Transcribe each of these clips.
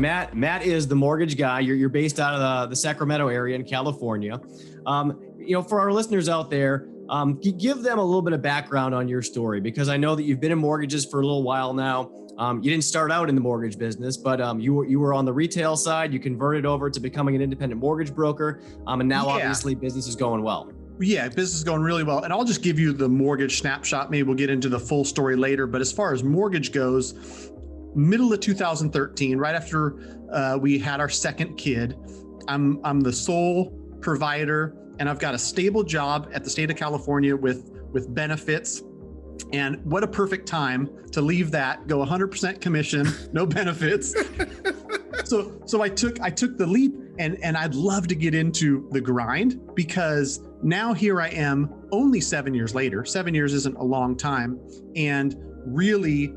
And Matt is the mortgage guy. You're based out of the Sacramento area in California. For our listeners out there, give them a little bit of background on your story, because I know that you've been in mortgages for a little while now. You didn't start out in the mortgage business, but you were on the retail side. You converted over to becoming an independent mortgage broker, and now obviously business is going well. Yeah, business is going really well. And I'll just give you the mortgage snapshot. Maybe we'll get into the full story later. But as far as mortgage goes, middle of 2013, right after we had our second kid, I'm the sole provider, and I've got a stable job at the state of California with benefits. And what a perfect time to leave that, go 100% commission, no benefits. So I took the leap, and I'd love to get into the grind, because now here I am only 7 years later. 7 years isn't a long time. And really,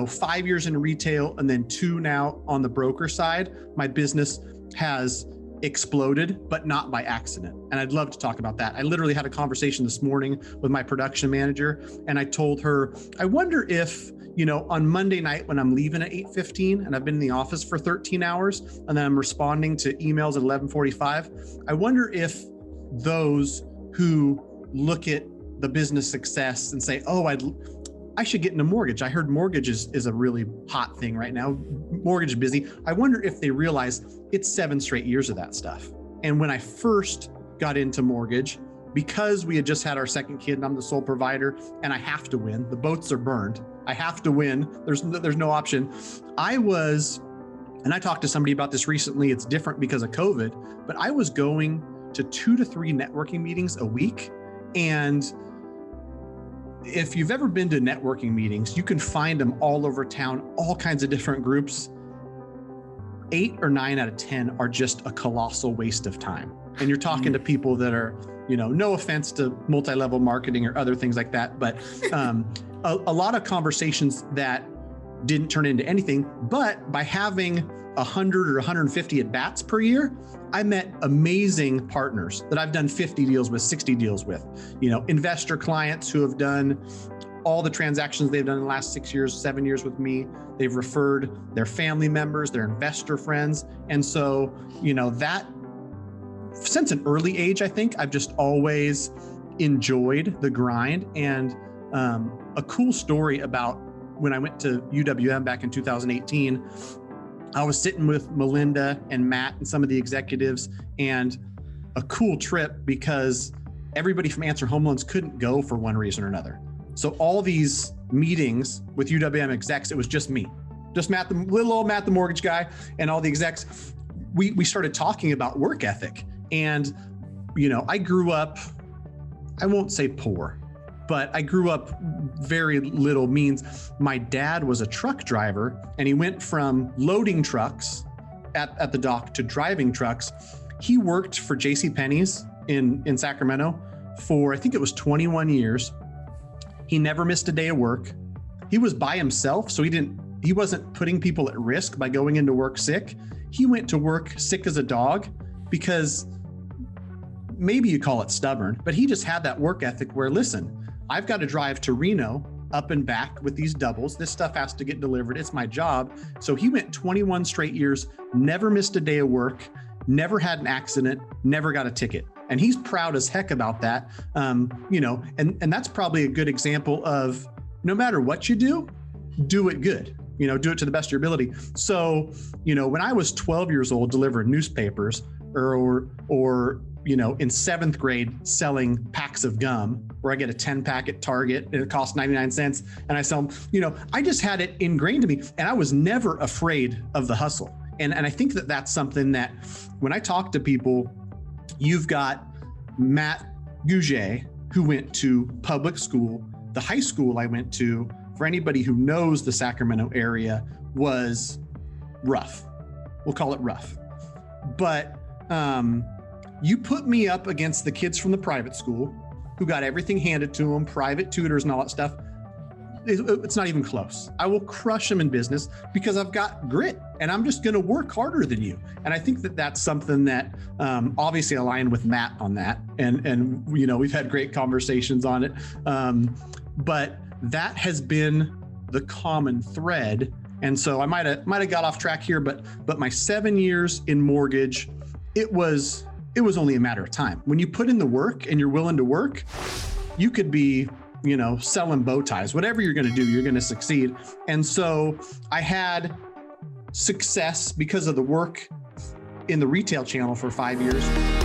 5 years in retail and then 2 now on the broker side, my business has exploded, but not by accident. And I'd love to talk about that. I literally had a conversation this morning with my production manager, and I told her, I wonder if, on Monday night when I'm leaving at 8:15 and I've been in the office for 13 hours and then I'm responding to emails at 11:45, I wonder if those who look at the business success and say, oh, I should get into mortgage. I heard mortgage is a really hot thing right now. Mortgage is busy. I wonder if they realize it's 7 straight years of that stuff. And when I first got into mortgage, because we had just had our second kid and I'm the sole provider and I have to win, the boats are burned. I have to win. There's no option. And I talked to somebody about this recently. It's different because of COVID, but I was going to 2 to 3 networking meetings a week. And if you've ever been to networking meetings, you can find them all over town, all kinds of different groups. 8 or 9 out of 10 are just a colossal waste of time. And you're talking to people that are, no offense to multi-level marketing or other things like that, but a lot of conversations that didn't turn into anything. But by having 100 or 150 at bats per year, I met amazing partners that I've done 50 deals with, 60 deals with, investor clients who have done all the transactions they've done in the last 6 years, 7 years with me. They've referred their family members, their investor friends. And so, that since an early age, I think I've just always enjoyed the grind. And a cool story about when I went to UWM back in 2018, I was sitting with Melinda and Matt and some of the executives, and a cool trip because everybody from Answer Home Loans couldn't go for one reason or another. So all these meetings with UWM execs, it was just me, just Matt, the little old Matt, the mortgage guy, and all the execs. We started talking about work ethic. And, I grew up, I won't say poor, but I grew up very little means. My dad was a truck driver, and he went from loading trucks at the dock to driving trucks. He worked for JCPenney's in Sacramento for, I think it was 21 years. He never missed a day of work. He was by himself, so he wasn't putting people at risk by going into work sick. He went to work sick as a dog because maybe you call it stubborn, but he just had that work ethic where, listen, I've got to drive to Reno up and back with these doubles. This stuff has to get delivered. It's my job. So he went 21 straight years, never missed a day of work, never had an accident, never got a ticket. And he's proud as heck about that. And that's probably a good example of no matter what you do it good. Do it to the best of your ability. So, when I was 12 years old, delivering newspapers or in 7th grade selling packs of gum, where I get a 10-pack at Target and it costs 99 cents and I sell them, I just had it ingrained to me, and I was never afraid of the hustle. And I think that that's something that when I talk to people, you've got Matt Gouget, who went to public school. The high school I went to, for anybody who knows the Sacramento area, was rough. We'll call it rough. But you put me up against the kids from the private school who got everything handed to them, private tutors and all that stuff. It's not even close. I will crush them in business because I've got grit and I'm just going to work harder than you. And I think that that's something that obviously aligned with Matt on that. And we've had great conversations on it. But that has been the common thread And so I might have got off track here, but my 7 years in mortgage, it was only a matter of time. When you put in the work and you're willing to work, you could be, selling bow ties. Whatever you're going to do, you're going to succeed. And so I had success because of the work in the retail channel for 5 years.